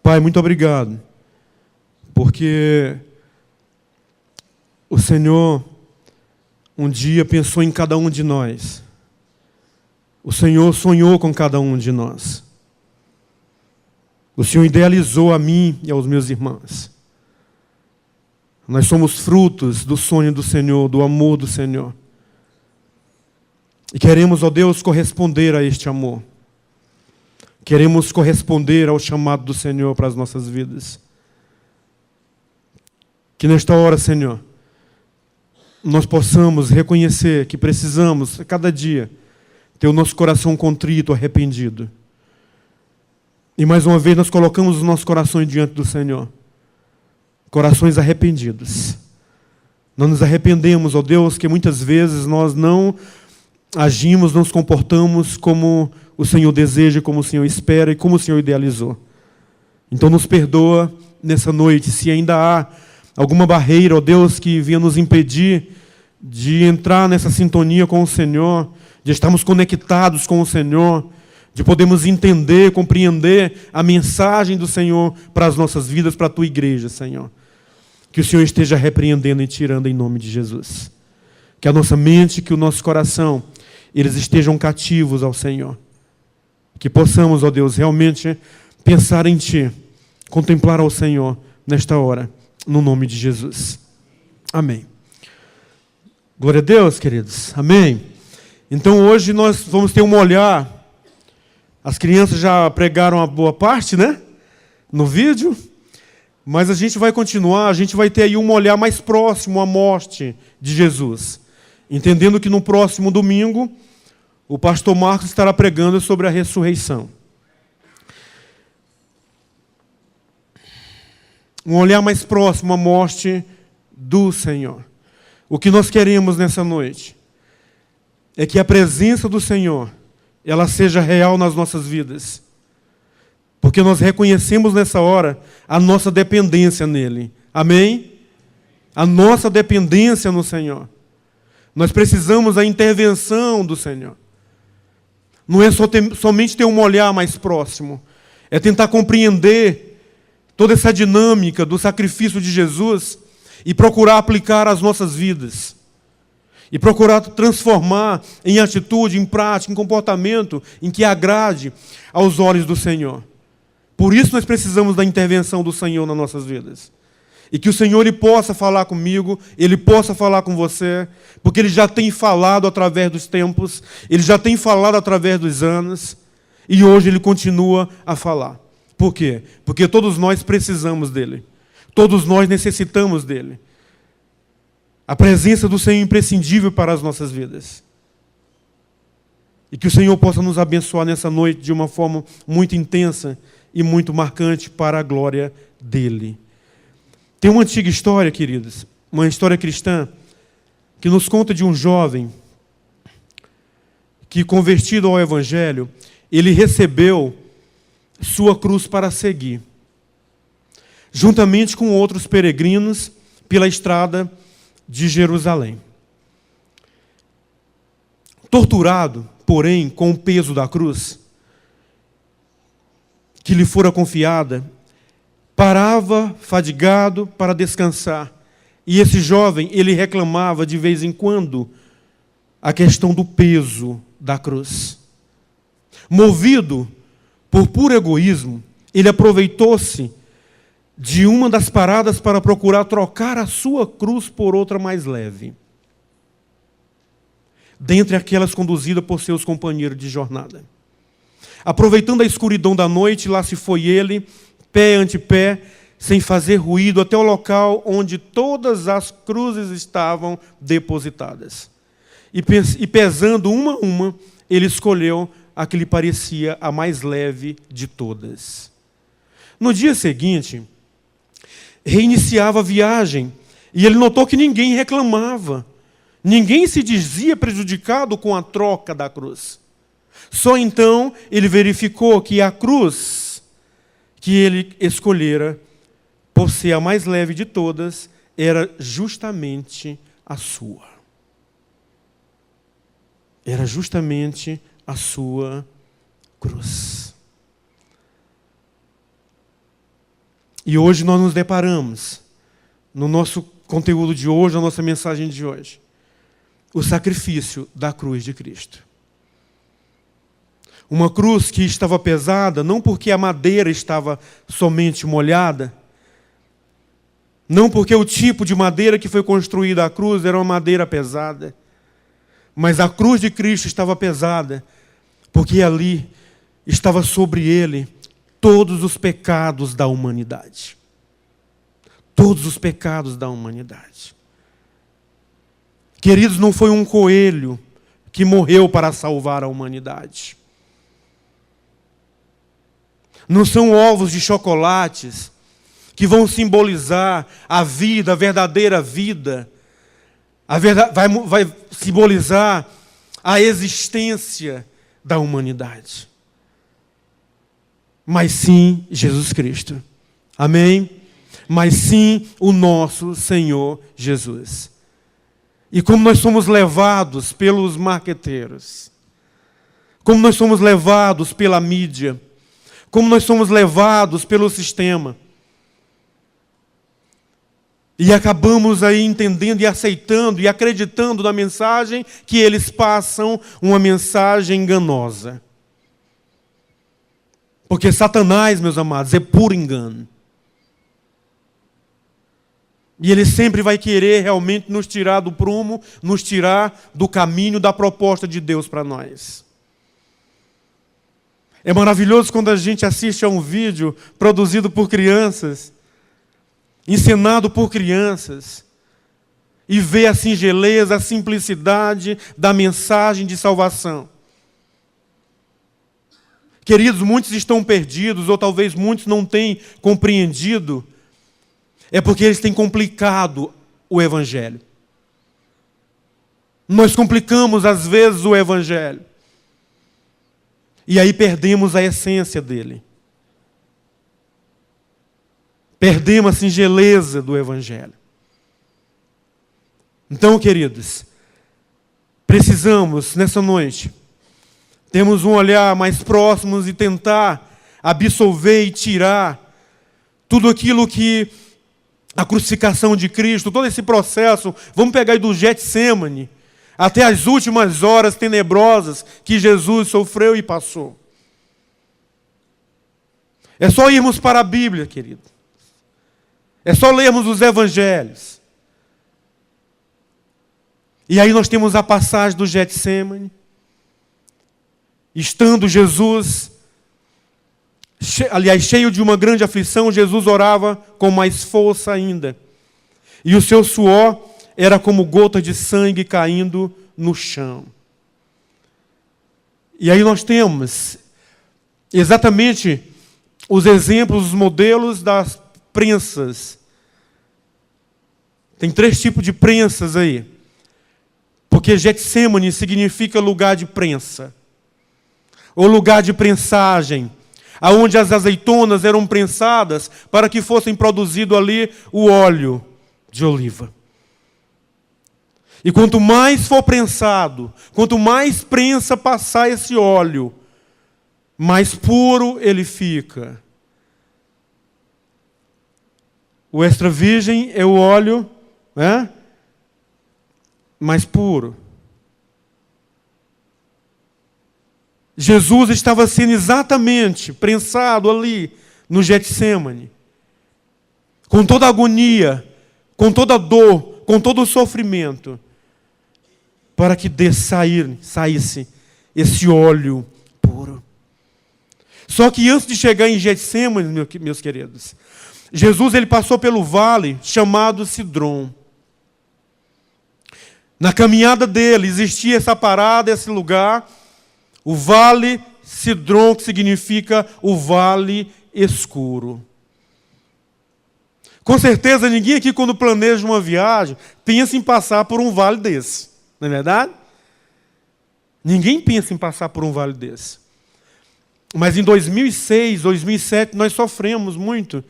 Pai, muito obrigado, porque o Senhor um dia pensou em cada um de nós. O Senhor sonhou com cada um de nós. O Senhor idealizou a mim e aos meus irmãos. Nós somos frutos do sonho do Senhor, do amor do Senhor. E queremos, ó Deus, corresponder a este amor. Queremos corresponder ao chamado do Senhor para as nossas vidas. Que nesta hora, Senhor, nós possamos reconhecer que precisamos, a cada dia, ter o nosso coração contrito, arrependido. E mais uma vez nós colocamos os nossos corações diante do Senhor. Corações arrependidos. Nós nos arrependemos, ó Deus, que muitas vezes nós não agimos, não nos comportamos como o Senhor deseja, como o Senhor espera e como o Senhor idealizou. Então nos perdoa nessa noite, se ainda há alguma barreira, ó Deus, que venha nos impedir de entrar nessa sintonia com o Senhor, de estarmos conectados com o Senhor, de podermos entender, compreender a mensagem do Senhor para as nossas vidas, para a Tua igreja, Senhor. Que o Senhor esteja repreendendo e tirando em nome de Jesus. Que a nossa mente, que o nosso coração, eles estejam cativos ao Senhor. Que possamos, ó Deus, realmente pensar em Ti, contemplar ao Senhor nesta hora, no nome de Jesus. Amém. Glória a Deus, queridos. Amém. Então hoje nós vamos ter um olhar. As crianças já pregaram a boa parte, né? No vídeo. Mas a gente vai continuar, a gente vai ter aí um olhar mais próximo à morte de Jesus. Entendendo que no próximo domingo, o pastor Marcos estará pregando sobre a ressurreição. Um olhar mais próximo à morte do Senhor. O que nós queremos nessa noite é que a presença do Senhor, ela seja real nas nossas vidas. Porque nós reconhecemos nessa hora a nossa dependência nele. Amém? A nossa dependência no Senhor. Nós precisamos da intervenção do Senhor. Não é somente ter um olhar mais próximo. É tentar compreender toda essa dinâmica do sacrifício de Jesus e procurar aplicar às nossas vidas. E procurar transformar em atitude, em prática, em comportamento, em que agrade aos olhos do Senhor. Por isso nós precisamos da intervenção do Senhor nas nossas vidas. E que o Senhor Ele possa falar comigo, Ele possa falar com você, porque Ele já tem falado através dos tempos, Ele já tem falado através dos anos, e hoje Ele continua a falar. Por quê? Porque todos nós precisamos dEle. Todos nós necessitamos dEle. A presença do Senhor é imprescindível para as nossas vidas. E que o Senhor possa nos abençoar nessa noite de uma forma muito intensa e muito marcante para a glória dEle. Tem uma antiga história, queridos, uma história cristã, que nos conta de um jovem que, convertido ao Evangelho, ele recebeu sua cruz para seguir, juntamente com outros peregrinos, pela estrada de Jerusalém. Torturado, porém, com o peso da cruz que lhe fora confiada, parava fadigado para descansar. E esse jovem, ele reclamava de vez em quando a questão do peso da cruz. Movido por puro egoísmo, ele aproveitou-se de uma das paradas para procurar trocar a sua cruz por outra mais leve, dentre aquelas conduzidas por seus companheiros de jornada. Aproveitando a escuridão da noite, lá se foi ele, pé ante pé, sem fazer ruído, até o local onde todas as cruzes estavam depositadas. E pesando uma a uma, ele escolheu a que lhe parecia a mais leve de todas. No dia seguinte, reiniciava a viagem, e ele notou que ninguém reclamava. Ninguém se dizia prejudicado com a troca da cruz. Só então ele verificou que a cruz que ele escolhera, por ser a mais leve de todas, era justamente a sua. Era justamente a sua cruz. E hoje nós nos deparamos, no nosso conteúdo de hoje, na nossa mensagem de hoje, o sacrifício da cruz de Cristo. Uma cruz que estava pesada, não porque a madeira estava somente molhada, não porque o tipo de madeira que foi construída a cruz era uma madeira pesada, mas a cruz de Cristo estava pesada, porque ali estava sobre ele todos os pecados da humanidade. Todos os pecados da humanidade. Queridos, não foi um coelho que morreu para salvar a humanidade. Não são ovos de chocolates que vão simbolizar a vida, a verdadeira vida. Vai simbolizar a existência da humanidade. Mas sim Jesus Cristo. Amém? Mas sim o nosso Senhor Jesus. E como nós somos levados pelos marqueteiros, como nós somos levados pela mídia, como nós somos levados pelo sistema, e acabamos aí entendendo e aceitando e acreditando na mensagem que eles passam, uma mensagem enganosa. Porque Satanás, meus amados, é puro engano. E ele sempre vai querer realmente nos tirar do prumo, nos tirar do caminho da proposta de Deus para nós. É maravilhoso quando a gente assiste a um vídeo produzido por crianças, encenado por crianças, e vê a singeleza, a simplicidade da mensagem de salvação. Queridos, muitos estão perdidos, ou talvez muitos não tenham compreendido, é porque eles têm complicado o Evangelho. Nós complicamos, às vezes, o Evangelho. E aí perdemos a essência dele. Perdemos a singeleza do Evangelho. Então, queridos, precisamos, nessa noite, temos um olhar mais próximo e tentar absolver e tirar tudo aquilo que a crucificação de Cristo, todo esse processo, vamos pegar aí do Getsêmani, até as últimas horas tenebrosas que Jesus sofreu e passou. É só irmos para a Bíblia, querido. É só lermos os Evangelhos. E aí nós temos a passagem do Getsêmani. Estando Jesus, cheio de uma grande aflição, Jesus orava com mais força ainda. E o seu suor era como gotas de sangue caindo no chão. E aí nós temos exatamente os exemplos, os modelos das prensas. Tem 3 tipos de prensas aí. Porque Getsêmani significa lugar de prensa. Ou lugar de prensagem, aonde as azeitonas eram prensadas para que fossem produzido ali o óleo de oliva. E quanto mais for prensado, quanto mais prensa passar esse óleo, mais puro ele fica. O extra virgem é o óleo mais puro. Jesus estava sendo exatamente prensado ali no Getsêmani, com toda a agonia, com toda a dor, com todo o sofrimento, para que saísse esse óleo puro. Só que antes de chegar em Getsêmani, meus queridos, Jesus ele passou pelo vale chamado Cedron. Na caminhada dele existia essa parada, esse lugar, o vale Cedron, que significa o vale escuro. Com certeza, ninguém aqui, quando planeja uma viagem, pensa em passar por um vale desse. Não é verdade? Ninguém pensa em passar por um vale desse. Mas em 2006, 2007, nós sofremos muito.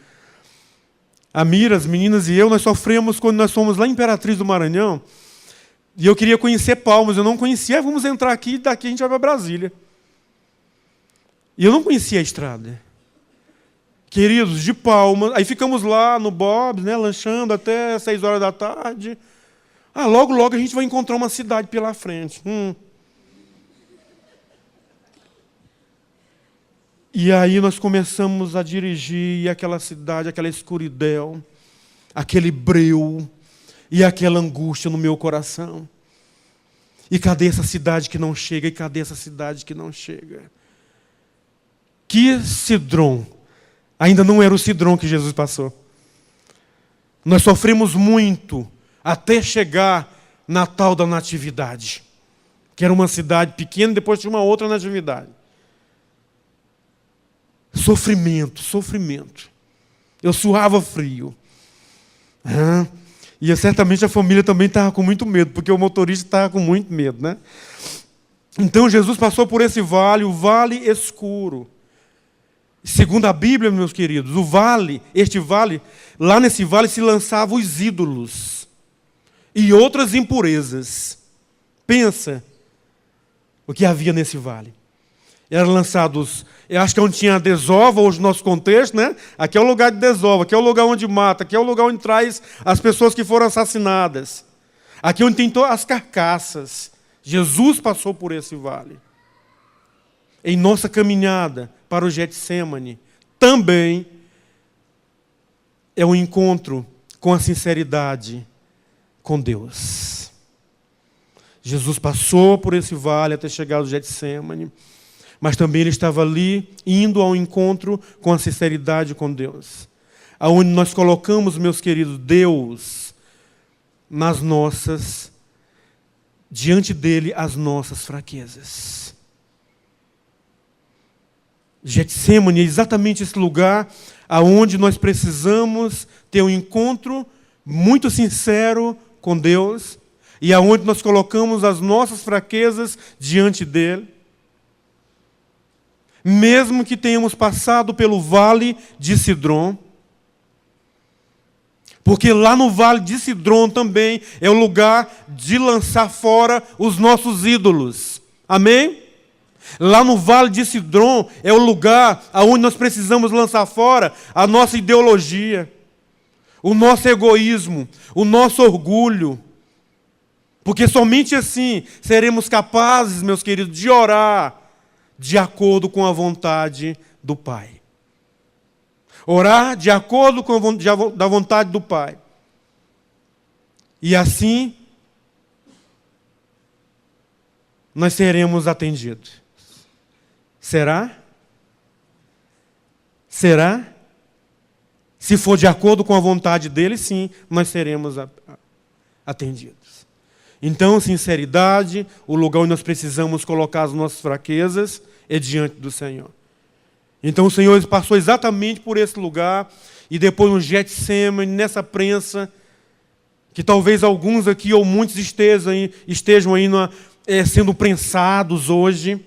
A Mira, as meninas e eu, nós sofremos quando nós fomos lá em Imperatriz do Maranhão. E eu queria conhecer Palmas, eu não conhecia. Vamos entrar aqui, daqui a gente vai para Brasília. E eu não conhecia a estrada. Queridos, de Palmas, aí ficamos lá no Bob's, né, lanchando até 6 horas da tarde. Logo, logo a gente vai encontrar uma cidade pela frente. E aí nós começamos a dirigir, e aquela cidade, aquela escuridão, aquele breu, e aquela angústia no meu coração. E cadê essa cidade que não chega? E cadê essa cidade que não chega? Que Cedron. Ainda não era o Cedron que Jesus passou. Nós sofremos muito até chegar na tal da Natividade, que era uma cidade pequena, depois tinha uma outra Natividade. Sofrimento, sofrimento. Eu suava frio. E certamente a família também estava com muito medo, porque o motorista estava com muito medo, né? Então Jesus passou por esse vale, o vale escuro. Segundo a Bíblia, meus queridos, este vale, lá nesse vale se lançavam os ídolos e outras impurezas. Pensa o que havia nesse vale. Eram lançados, eu acho que é onde tinha a desova, hoje no nosso contexto, né? Aqui é o lugar de desova, aqui é o lugar onde mata, aqui é o lugar onde traz as pessoas que foram assassinadas. Aqui é onde tem todas as carcaças. Jesus passou por esse vale. Em nossa caminhada para o Getsêmani, também é um encontro com a sinceridade com Deus. Jesus passou por esse vale até chegar ao Getsêmani, mas também ele estava ali, indo ao encontro com a sinceridade com Deus. Aonde nós colocamos, meus queridos, Deus diante dele, as nossas fraquezas. Getsêmani é exatamente esse lugar aonde nós precisamos ter um encontro muito sincero com Deus e aonde nós colocamos as nossas fraquezas diante dele. Mesmo que tenhamos passado pelo vale de Cedron, porque lá no vale de Cedron também é o lugar de lançar fora os nossos ídolos. Amém? Lá no vale de Cedron é o lugar onde nós precisamos lançar fora a nossa ideologia, o nosso egoísmo, o nosso orgulho. Porque somente assim seremos capazes, meus queridos, de orar de acordo com a vontade do Pai. Orar de acordo com a vontade do Pai. E assim, nós seremos atendidos. Será? Será? Se for de acordo com a vontade dele, sim, nós seremos atendidos. Então, sinceridade, o lugar onde nós precisamos colocar as nossas fraquezas é diante do Senhor. Então, o Senhor passou exatamente por esse lugar, e depois no Getsêmani, nessa prensa, que talvez alguns aqui ou muitos estejam aí sendo prensados hoje,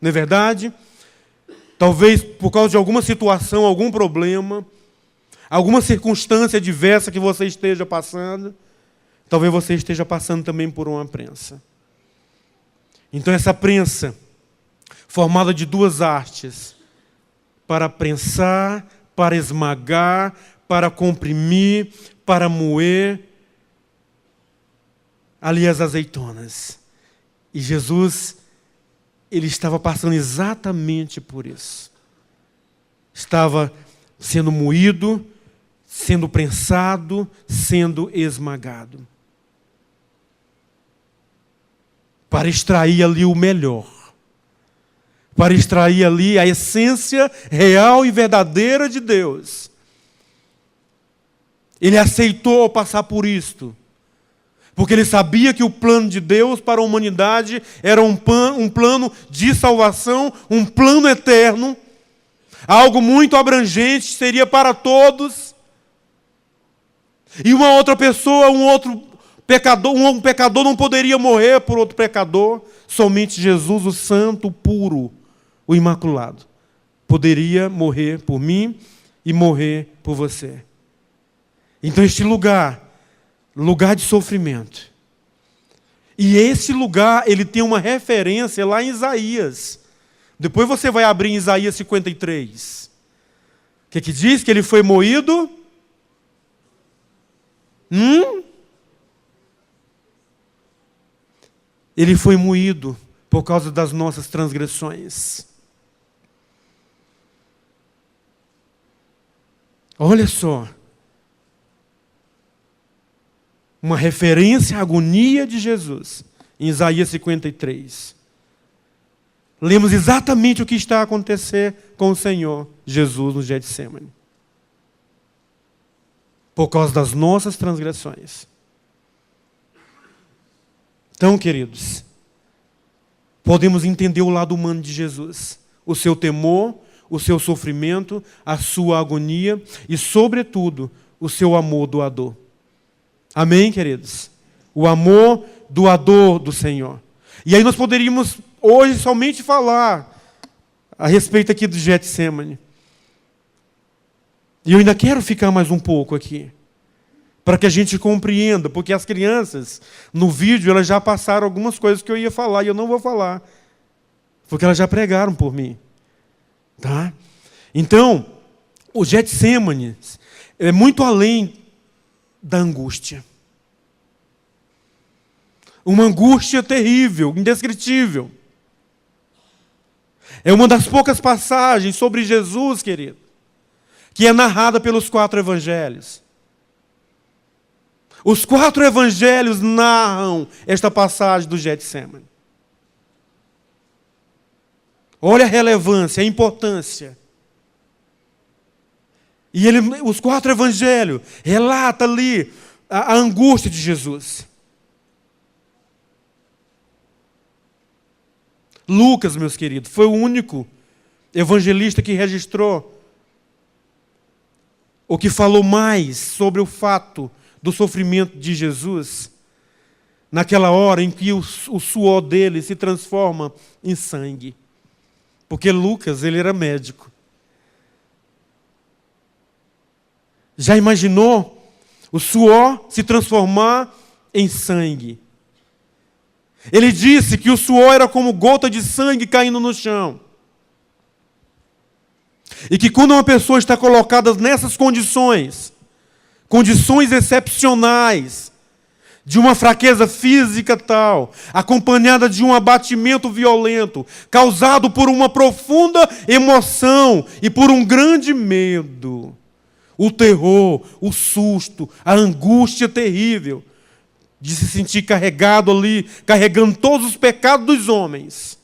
não é verdade? Talvez por causa de alguma situação, algum problema, alguma circunstância diversa que você esteja passando, talvez você esteja passando também por uma prensa. Então essa prensa, formada de duas hastes, para prensar, para esmagar, para comprimir, para moer, ali as azeitonas. E Jesus, ele estava passando exatamente por isso. Estava sendo moído, sendo prensado, sendo esmagado. Para extrair ali o melhor. Para extrair ali a essência real e verdadeira de Deus. Ele aceitou passar por isto. Porque ele sabia que o plano de Deus para a humanidade era um plano de salvação, um plano eterno, algo muito abrangente, seria para todos. E uma outra pessoa, um pecador não poderia morrer por outro pecador, somente Jesus, o santo, o puro, o imaculado, poderia morrer por mim e morrer por você. Então este lugar de sofrimento. E esse lugar, ele tem uma referência lá em Isaías. Depois você vai abrir em Isaías 53. que diz? Que ele foi moído? Ele foi moído por causa das nossas transgressões. Olha só. Uma referência à agonia de Jesus, em Isaías 53. Lemos exatamente o que está a acontecer com o Senhor Jesus no Getsemane. Por causa das nossas transgressões. Então, queridos, podemos entender o lado humano de Jesus. O seu temor, o seu sofrimento, a sua agonia e, sobretudo, o seu amor doador. Amém, queridos? O amor doador do Senhor. E aí nós poderíamos hoje somente falar a respeito aqui do Getsemane. E eu ainda quero ficar mais um pouco aqui, para que a gente compreenda, porque as crianças, no vídeo, elas já passaram algumas coisas que eu ia falar, e eu não vou falar, porque elas já pregaram por mim. Tá? Então, o Getsemane é muito além da angústia. Uma angústia terrível, indescritível. É uma das poucas passagens sobre Jesus, querido, que é narrada pelos 4 evangelhos. Os 4 evangelhos narram esta passagem do Getsemane. Olha a relevância, a importância. E os 4 evangelhos relatam ali a angústia de Jesus. Lucas, meus queridos, foi o único evangelista que registrou ou que falou mais sobre o fato do sofrimento de Jesus naquela hora em que o suor dele se transforma em sangue. Porque Lucas, ele era médico. Já imaginou o suor se transformar em sangue? Ele disse que o suor era como gota de sangue caindo no chão. E que quando uma pessoa está colocada nessas condições excepcionais, de uma fraqueza física tal, acompanhada de um abatimento violento, causado por uma profunda emoção e por um grande medo, o terror, o susto, a angústia terrível, de se sentir carregado ali, carregando todos os pecados dos homens.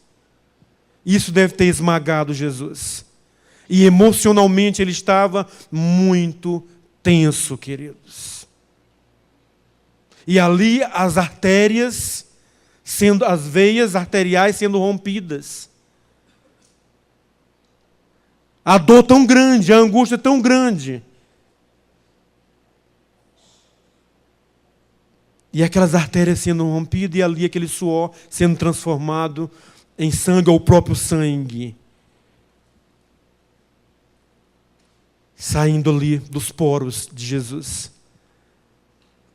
Isso deve ter esmagado Jesus. E emocionalmente ele estava muito tenso, queridos. E ali as artérias, as veias arteriais sendo rompidas. A dor tão grande, a angústia tão grande. E aquelas artérias sendo rompidas e ali aquele suor sendo transformado em sangue, ou o próprio sangue. Saindo ali dos poros de Jesus.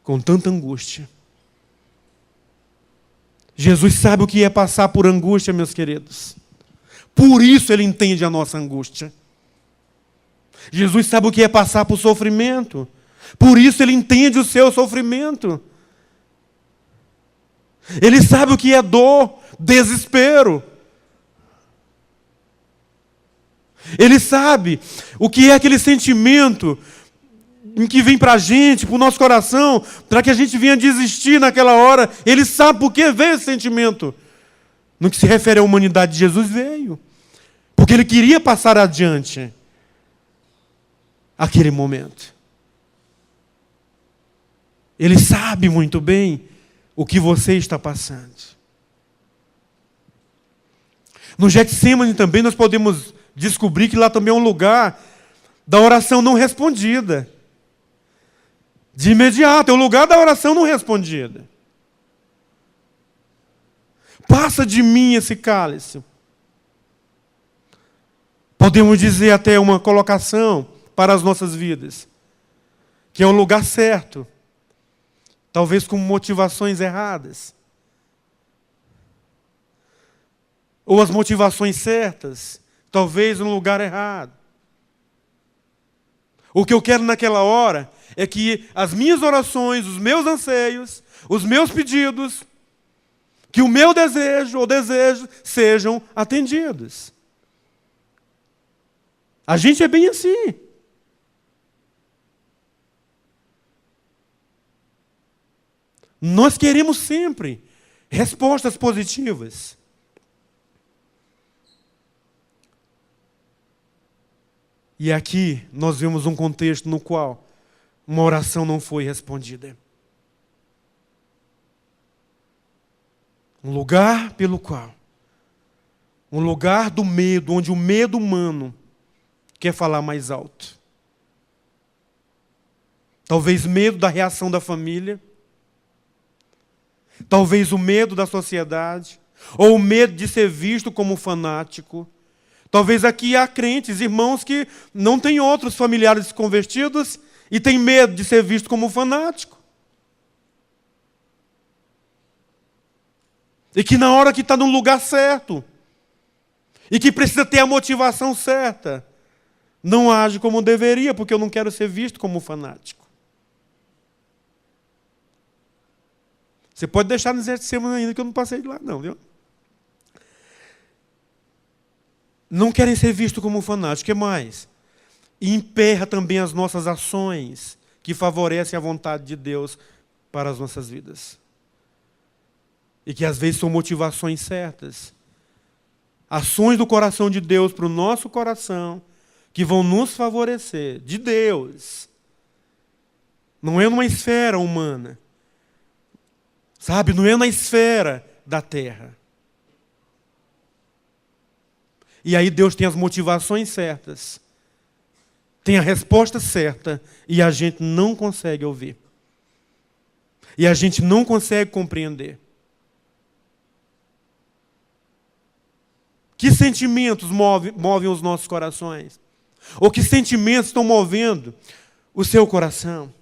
Com tanta angústia. Jesus sabe o que é passar por angústia, meus queridos. Por isso ele entende a nossa angústia. Jesus sabe o que é passar por sofrimento. Por isso ele entende o seu sofrimento. Ele sabe o que é dor, desespero. Ele sabe o que é aquele sentimento em que vem para a gente, para o nosso coração, para que a gente venha desistir naquela hora. Ele sabe por que veio esse sentimento. No que se refere à humanidade de Jesus, veio. Porque ele queria passar adiante aquele momento. Ele sabe muito bem o que você está passando. No Getsemane também nós podemos descobrir que lá também é um lugar da oração não respondida. De imediato, é o lugar da oração não respondida. Passa de mim esse cálice. Podemos dizer até uma colocação para as nossas vidas, que é um lugar certo, talvez com motivações erradas. Ou as motivações certas, talvez no lugar errado. O que eu quero naquela hora é que as minhas orações, os meus anseios, os meus pedidos, que o meu desejo ou desejo sejam atendidos. A gente é bem assim. Nós queremos sempre respostas positivas. E aqui nós vemos um contexto no qual uma oração não foi respondida. Um lugar pelo qual, um lugar do medo, onde o medo humano quer falar mais alto. Talvez medo da reação da família, talvez o medo da sociedade, ou o medo de ser visto como fanático. Talvez aqui há crentes, irmãos que não têm outros familiares convertidos e têm medo de ser visto como fanático. E que na hora que está no lugar certo, e que precisa ter a motivação certa, não age como deveria, porque eu não quero ser visto como fanático. Você pode deixar no Getsemane ainda, que eu não passei de lá não, viu? Não querem ser vistos como fanáticos. O que mais? E emperra também as nossas ações que favorecem a vontade de Deus para as nossas vidas. E que às vezes são motivações certas. Ações do coração de Deus para o nosso coração que vão nos favorecer, de Deus. Não é numa esfera humana. Sabe? Não é na esfera da terra. E aí Deus tem as motivações certas, tem a resposta certa, e a gente não consegue ouvir. E a gente não consegue compreender. Que sentimentos movem os nossos corações? Ou que sentimentos estão movendo o seu coração?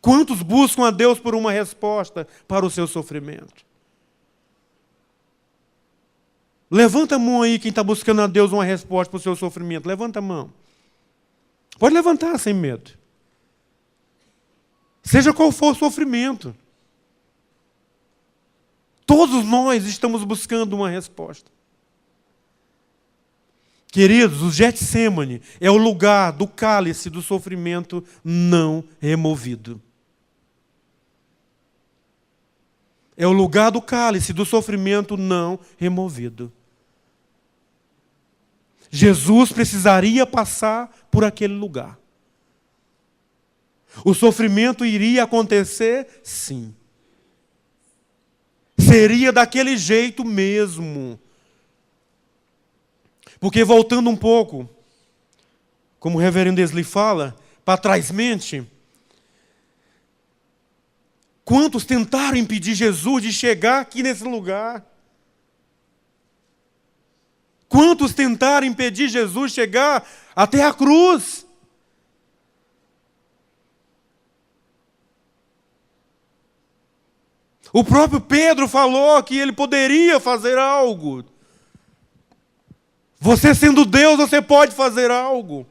Quantos buscam a Deus por uma resposta para o seu sofrimento? Levanta a mão aí quem está buscando a Deus uma resposta para o seu sofrimento. Levanta a mão. Pode levantar sem medo. Seja qual for o sofrimento. Todos nós estamos buscando uma resposta. Queridos, o Getsemane é o lugar do cálice do sofrimento não removido. É o lugar do cálice do sofrimento não removido. Jesus precisaria passar por aquele lugar. O sofrimento iria acontecer, sim. Seria daquele jeito mesmo. Porque voltando um pouco, como o reverendo Wesley fala, para trás mente, quantos tentaram impedir Jesus de chegar aqui nesse lugar? Quantos tentaram impedir Jesus de chegar até a cruz? O próprio Pedro falou que ele poderia fazer algo. Você sendo Deus, você pode fazer algo.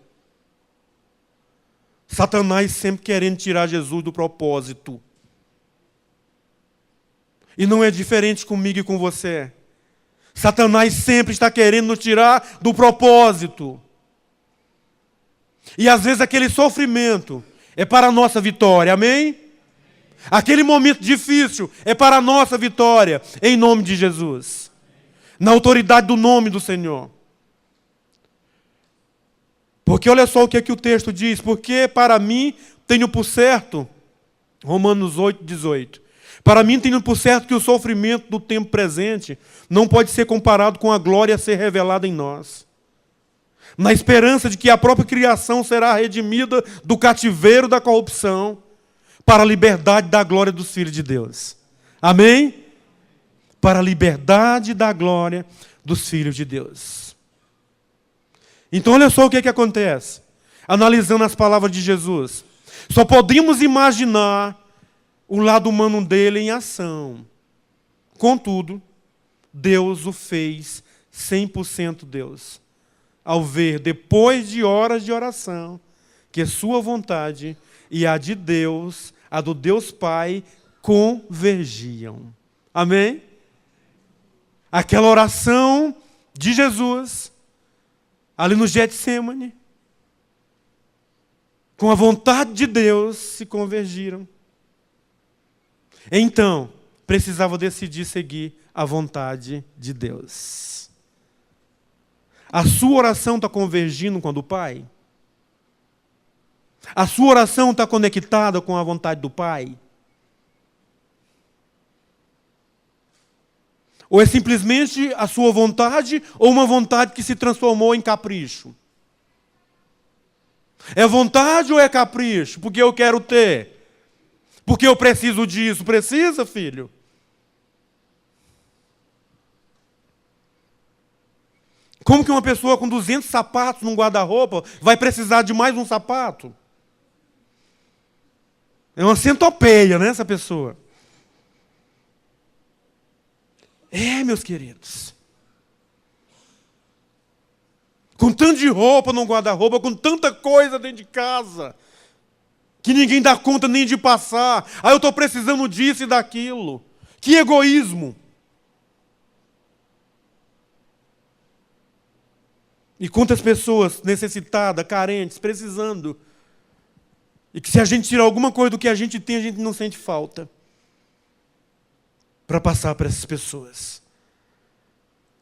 Satanás sempre querendo tirar Jesus do propósito. E não é diferente comigo e com você. Satanás sempre está querendo nos tirar do propósito. E às vezes aquele sofrimento é para a nossa vitória, amém? Aquele momento difícil é para a nossa vitória, em nome de Jesus. Na autoridade do nome do Senhor. Porque olha só o que o texto diz. Porque para mim tenho por certo, Romanos 8:18. Para mim tenho por certo que o sofrimento do tempo presente não pode ser comparado com a glória a ser revelada em nós. Na esperança de que a própria criação será redimida do cativeiro da corrupção para a liberdade da glória dos filhos de Deus. Amém? Para a liberdade da glória dos filhos de Deus. Então olha só o que acontece. Analisando as palavras de Jesus. Só podemos imaginar o lado humano dele em ação. Contudo, Deus o fez 100% Deus ao ver, depois de horas de oração, que sua vontade e a de Deus, a do Deus Pai, convergiam. Amém? Aquela oração de Jesus, ali no Getsêmani, com a vontade de Deus, se convergiram. Então, precisava decidir seguir a vontade de Deus. A sua oração está convergindo com a do Pai? A sua oração está conectada com a vontade do Pai? Ou é simplesmente a sua vontade ou uma vontade que se transformou em capricho? É vontade ou é capricho? Porque eu quero ter. Porque eu preciso disso. Precisa, filho? Como que uma pessoa com 200 sapatos num guarda-roupa vai precisar de mais um sapato? É uma centopeia, né, essa pessoa? Meus queridos. Com tanto de roupa no guarda-roupa, com tanta coisa dentro de casa, que ninguém dá conta nem de passar. Eu estou precisando disso e daquilo. Que egoísmo. E quantas pessoas necessitadas, carentes, precisando. E que se a gente tirar alguma coisa do que a gente tem, a gente não sente falta. Para passar para essas pessoas.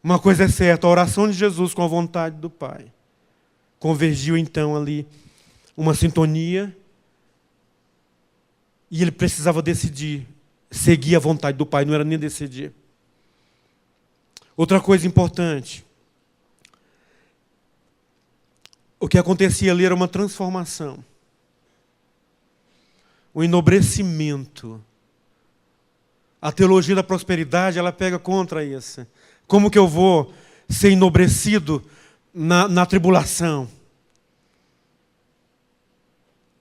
Uma coisa é certa, a oração de Jesus com a vontade do Pai convergiu então ali uma sintonia e ele precisava decidir, seguir a vontade do Pai, não era nem decidir. Outra coisa importante, o que acontecia ali era uma transformação, um enobrecimento. A teologia da prosperidade, ela pega contra isso. Como que eu vou ser enobrecido na tribulação?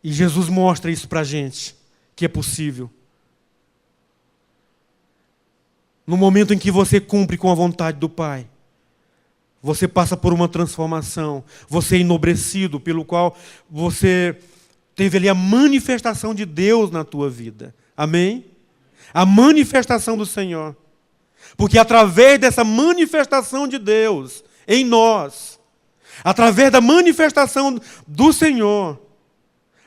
E Jesus mostra isso para a gente, que é possível. No momento em que você cumpre com a vontade do Pai, você passa por uma transformação, você é enobrecido, pelo qual você teve ali a manifestação de Deus na tua vida. Amém? A manifestação do Senhor. Porque através dessa manifestação de Deus em nós, através da manifestação do Senhor,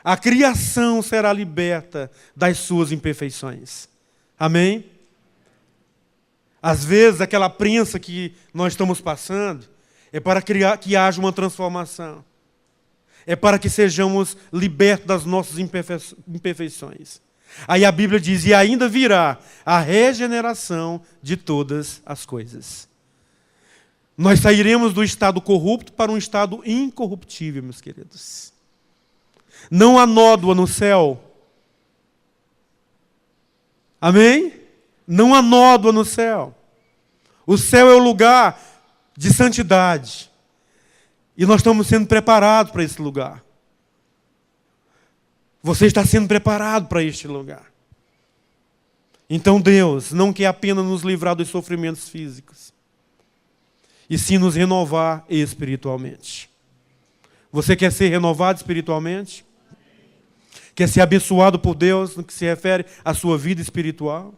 a criação será liberta das suas imperfeições. Amém? Às vezes, aquela prensa que nós estamos passando é para que haja uma transformação. É para que sejamos libertos das nossas imperfeições. Aí a Bíblia diz, e ainda virá a regeneração de todas as coisas. Nós sairemos do estado corrupto para um estado incorruptível, meus queridos. Não há nódoa no céu. Amém? Não há nódoa no céu. O céu é o lugar de santidade. E nós estamos sendo preparados para esse lugar. Você está sendo preparado para este lugar. Então Deus não quer apenas nos livrar dos sofrimentos físicos, e sim nos renovar espiritualmente. Você quer ser renovado espiritualmente? Quer ser abençoado por Deus no que se refere à sua vida espiritual?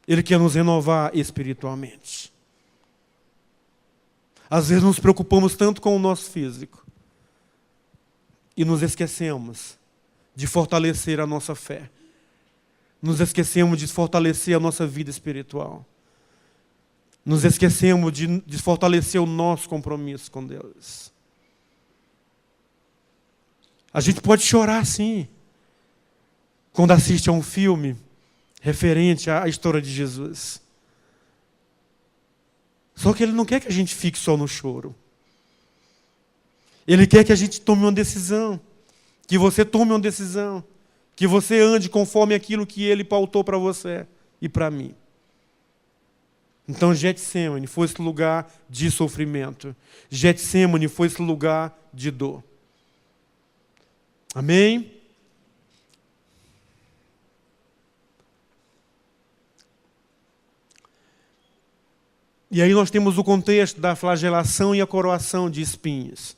Ele quer nos renovar espiritualmente. Às vezes nos preocupamos tanto com o nosso físico e nos esquecemos de fortalecer a nossa fé. Nos esquecemos de fortalecer a nossa vida espiritual. Nos esquecemos de fortalecer o nosso compromisso com Deus. A gente pode chorar, sim, quando assiste a um filme referente à história de Jesus. Só que Ele não quer que a gente fique só no choro. Ele quer que a gente tome uma decisão. Que você tome uma decisão. Que você ande conforme aquilo que Ele pautou para você e para mim. Então Getsêmani foi esse lugar de sofrimento. Getsêmani foi esse lugar de dor. Amém? E aí nós temos o contexto da flagelação e a coroação de espinhos.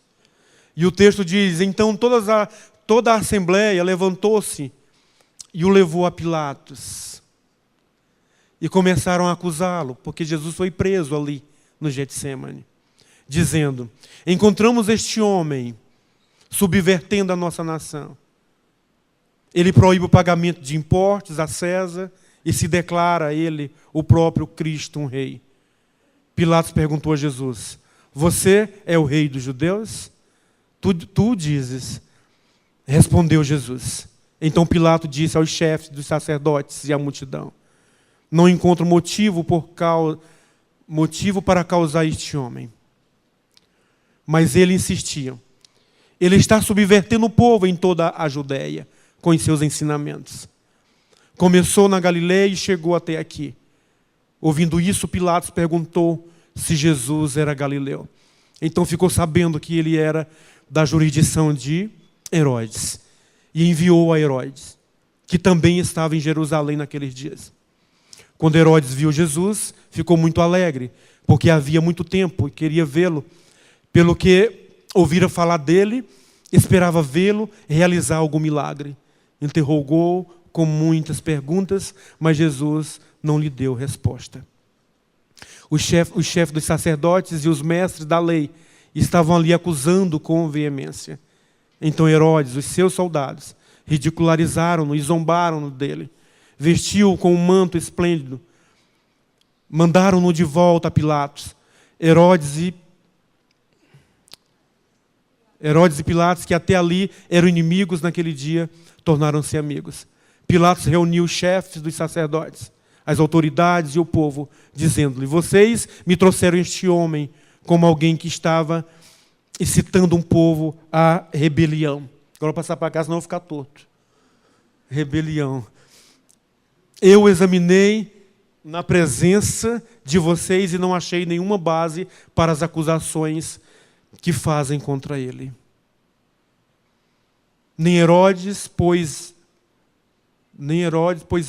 E o texto diz, então toda a assembleia levantou-se e o levou a Pilatos. E começaram a acusá-lo, porque Jesus foi preso ali no Getsêmani, dizendo, encontramos este homem subvertendo a nossa nação. Ele proíbe o pagamento de impostos a César e se declara ele o próprio Cristo, um rei. Pilatos perguntou a Jesus, você é o rei dos judeus? Tu dizes. Respondeu Jesus. Então Pilatos disse aos chefes dos sacerdotes e à multidão, não encontro motivo para causar este homem. Mas ele insistia. Ele está subvertendo o povo em toda a Judéia com os seus ensinamentos. Começou na Galileia e chegou até aqui. Ouvindo isso, Pilatos perguntou se Jesus era galileu. Então ficou sabendo que ele era da jurisdição de Herodes. E enviou a Herodes, que também estava em Jerusalém naqueles dias. Quando Herodes viu Jesus, ficou muito alegre, porque havia muito tempo e queria vê-lo. Pelo que ouvira falar dele, esperava vê-lo realizar algum milagre. Interrogou com muitas perguntas, mas Jesus não lhe deu resposta. Os chefes dos sacerdotes e os mestres da lei estavam ali acusando com veemência. Então Herodes, os seus soldados, ridicularizaram-no e zombaram-no dele. Vestiu-o com um manto esplêndido. Mandaram-no de volta a Pilatos. Herodes e Pilatos, que até ali eram inimigos naquele dia, tornaram-se amigos. Pilatos reuniu os chefes dos sacerdotes, as autoridades e o povo, dizendo-lhe, vocês me trouxeram este homem como alguém que estava excitando um povo à rebelião. Agora vou passar para cá, senão eu vou ficar torto. Rebelião. Eu examinei na presença de vocês e não achei nenhuma base para as acusações que fazem contra ele. Nem Herodes, pois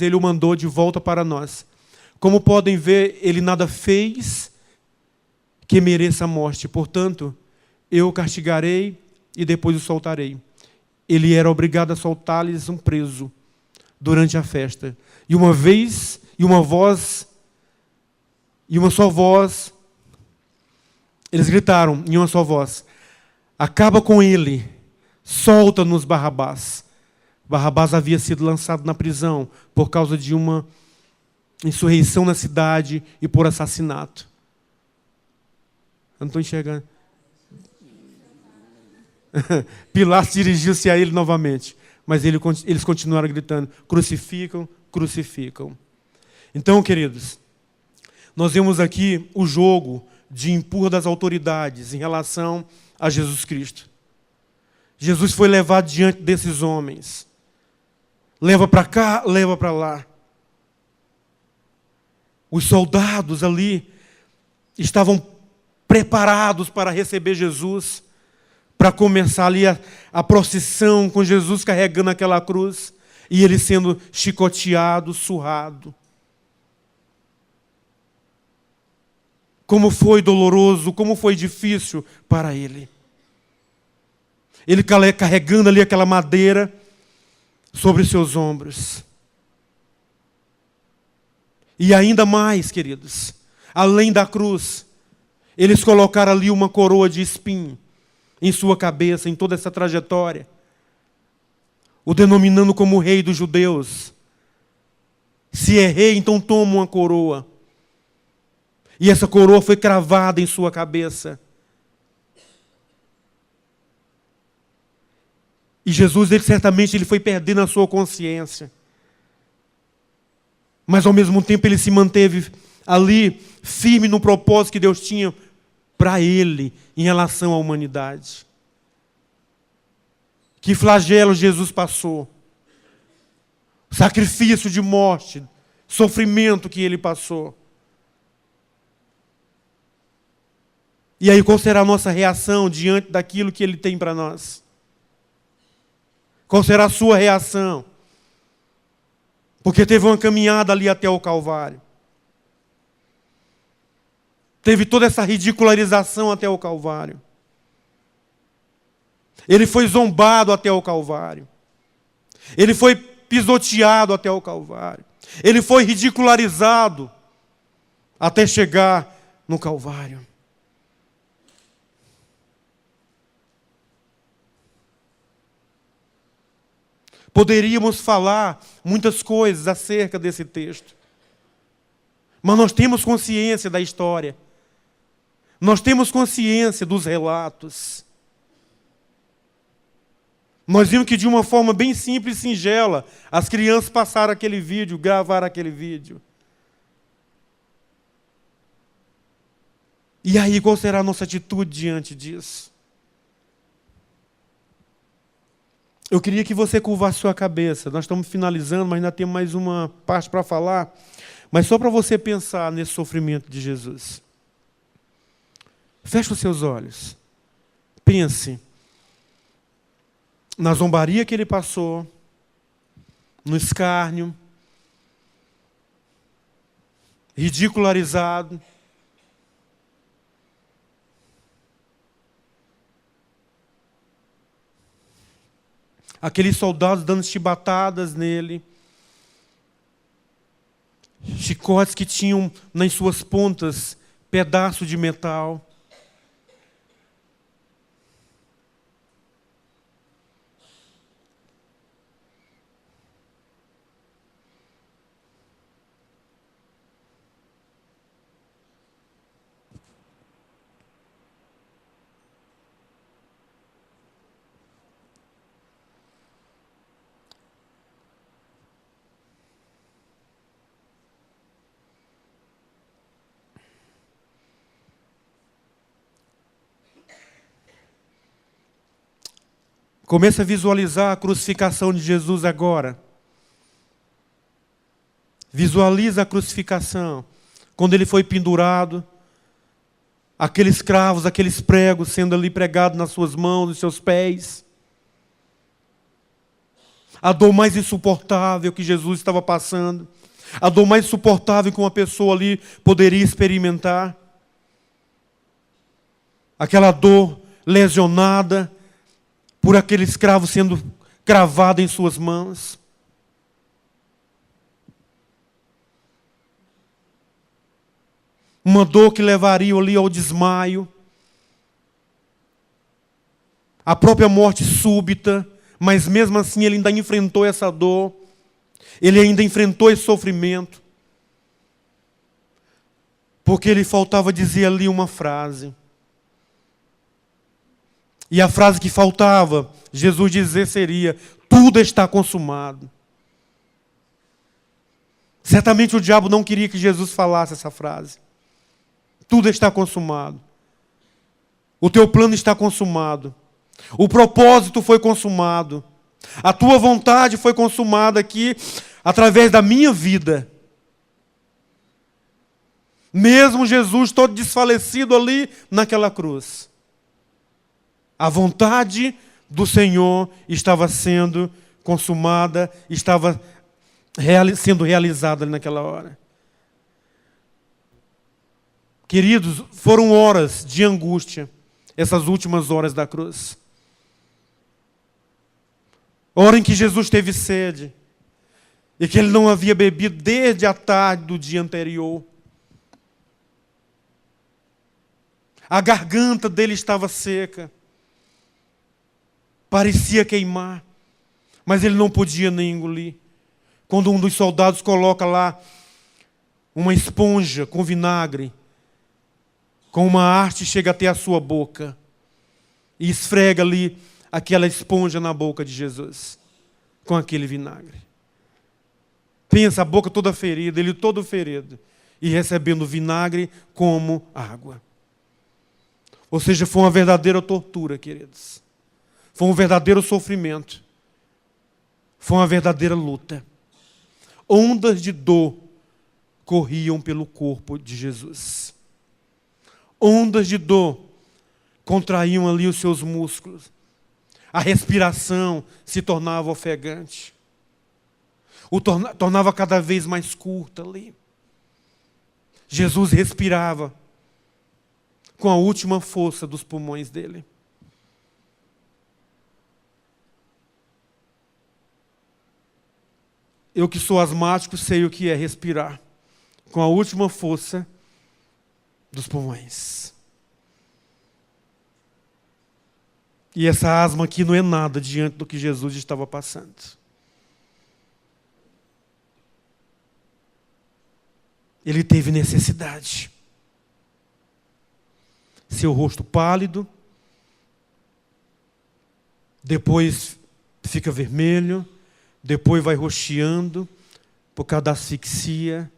ele o mandou de volta para nós. Como podem ver, ele nada fez que mereça a morte. Portanto, eu o castigarei e depois o soltarei. Ele era obrigado a soltar-lhes um preso durante a festa. E uma só voz, eles gritaram em uma só voz, acaba com ele, solta-nos Barrabás. Barrabás havia sido lançado na prisão por causa de uma insurreição na cidade e por assassinato. Eu não estou enxergando. Pilatos dirigiu-se a ele novamente, mas eles continuaram gritando, crucificam, crucificam. Então, queridos, nós vemos aqui o jogo de empurra das autoridades em relação a Jesus Cristo. Jesus foi levado diante desses homens. Leva para cá, leva para lá. Os soldados ali estavam preparados para receber Jesus, para começar ali a procissão com Jesus carregando aquela cruz e ele sendo chicoteado, surrado. Como foi doloroso, como foi difícil para ele. Ele carregando ali aquela madeira sobre os seus ombros. E ainda mais, queridos, além da cruz, eles colocaram ali uma coroa de espinho em sua cabeça, em toda essa trajetória, o denominando como rei dos judeus. Se é rei, então toma uma coroa. E essa coroa foi cravada em sua cabeça. E Jesus, certamente, ele foi perdendo a sua consciência. Mas, ao mesmo tempo, ele se manteve ali, firme no propósito que Deus tinha para ele, em relação à humanidade. Que flagelo Jesus passou. Sacrifício de morte, sofrimento que ele passou. E aí, qual será a nossa reação diante daquilo que ele tem para nós? Qual será a sua reação? Porque teve uma caminhada ali até o Calvário. Teve toda essa ridicularização até o Calvário. Ele foi zombado até o Calvário. Ele foi pisoteado até o Calvário. Ele foi ridicularizado até chegar no Calvário. Poderíamos falar muitas coisas acerca desse texto. Mas nós temos consciência da história. Nós temos consciência dos relatos. Nós vimos que de uma forma bem simples e singela, as crianças passaram aquele vídeo, gravaram aquele vídeo. E aí, qual será a nossa atitude diante disso? Eu queria que você curvasse sua cabeça. Nós estamos finalizando, mas ainda temos mais uma parte para falar. Mas só para você pensar nesse sofrimento de Jesus. Feche os seus olhos. Pense na zombaria que ele passou, no escárnio, ridicularizado. Aqueles soldados dando chibatadas nele. Chicotes que tinham nas suas pontas pedaços de metal. Comece a visualizar a crucificação de Jesus agora. Visualiza a crucificação. Quando ele foi pendurado, aqueles cravos, aqueles pregos sendo ali pregados nas suas mãos, nos seus pés. A dor mais insuportável que Jesus estava passando. A dor mais insuportável que uma pessoa ali poderia experimentar. Aquela dor lesionada por aquele escravo sendo cravado em suas mãos. Uma dor que levaria ali ao desmaio. A própria morte súbita, mas mesmo assim ele ainda enfrentou essa dor. Ele ainda enfrentou esse sofrimento. Porque lhe faltava dizer ali uma frase. E a frase que faltava, Jesus dizer seria: tudo está consumado. Certamente o diabo não queria que Jesus falasse essa frase. Tudo está consumado. O teu plano está consumado. O propósito foi consumado. A tua vontade foi consumada aqui através da minha vida. Mesmo Jesus todo desfalecido ali naquela cruz. A vontade do Senhor estava sendo consumada, estava sendo realizada ali naquela hora. Queridos, foram horas de angústia, essas últimas horas da cruz. Hora em que Jesus teve sede, e que ele não havia bebido desde a tarde do dia anterior. A garganta dele estava seca. Parecia queimar, mas ele não podia nem engolir. Quando um dos soldados coloca lá uma esponja com vinagre, com uma arte, chega até a sua boca e esfrega ali aquela esponja na boca de Jesus, com aquele vinagre. Pensa, a boca toda ferida, ele todo ferido, e recebendo vinagre como água. Ou seja, foi uma verdadeira tortura, queridos. Foi um verdadeiro sofrimento. Foi uma verdadeira luta. Ondas de dor corriam pelo corpo de Jesus. Ondas de dor contraíam ali os seus músculos. A respiração se tornava ofegante. Tornava cada vez mais curta ali. Jesus respirava com a última força dos pulmões dele. Eu que sou asmático sei o que é respirar com a última força dos pulmões. E essa asma aqui não é nada diante do que Jesus estava passando. Ele teve necessidade. Seu rosto pálido, depois fica vermelho, depois vai roxeando por causa da asfixia,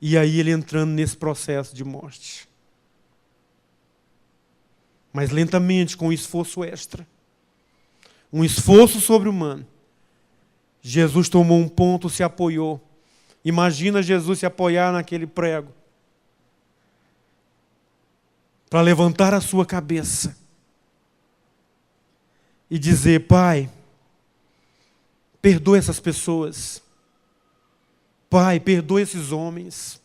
e aí ele entrando nesse processo de morte. Mas lentamente, com um esforço extra, um esforço sobre-humano, Jesus tomou um ponto, se apoiou. Imagina Jesus se apoiar naquele prego para levantar a sua cabeça e dizer: Pai, perdoa essas pessoas. Pai, perdoa esses homens.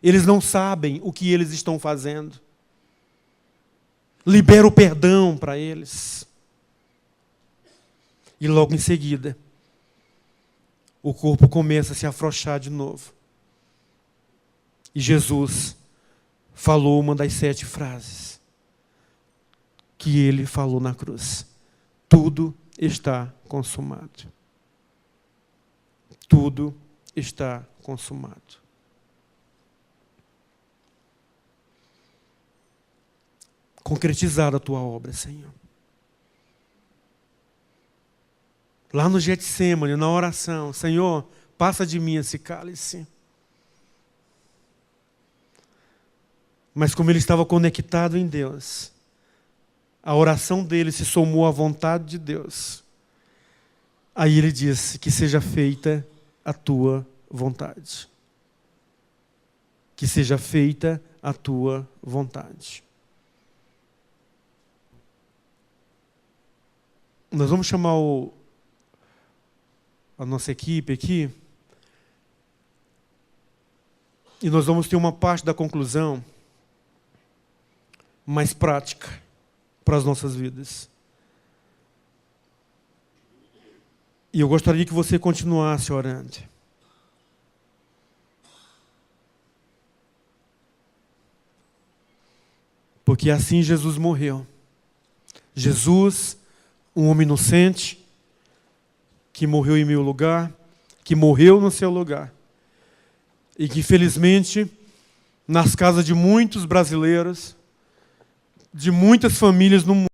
Eles não sabem o que eles estão fazendo. Libera o perdão para eles. E logo em seguida, o corpo começa a se afrouxar de novo. E Jesus falou uma das 7 frases que ele falou na cruz: tudo está consumado. Tudo está consumado. Concretizada a tua obra, Senhor. Lá no Getsêmani, na oração: Senhor, passa de mim esse cálice. Mas como ele estava conectado em Deus, a oração dele se somou à vontade de Deus. Aí ele disse: que seja feita a tua vontade. Que seja feita a tua vontade. Nós vamos chamar a nossa equipe aqui, e nós vamos ter uma parte da conclusão mais prática para as nossas vidas. E eu gostaria que você continuasse orando. Porque assim Jesus morreu. Jesus, um homem inocente, que morreu em meu lugar, que morreu no seu lugar. E que, infelizmente, nas casas de muitos brasileiros, de muitas famílias no mundo,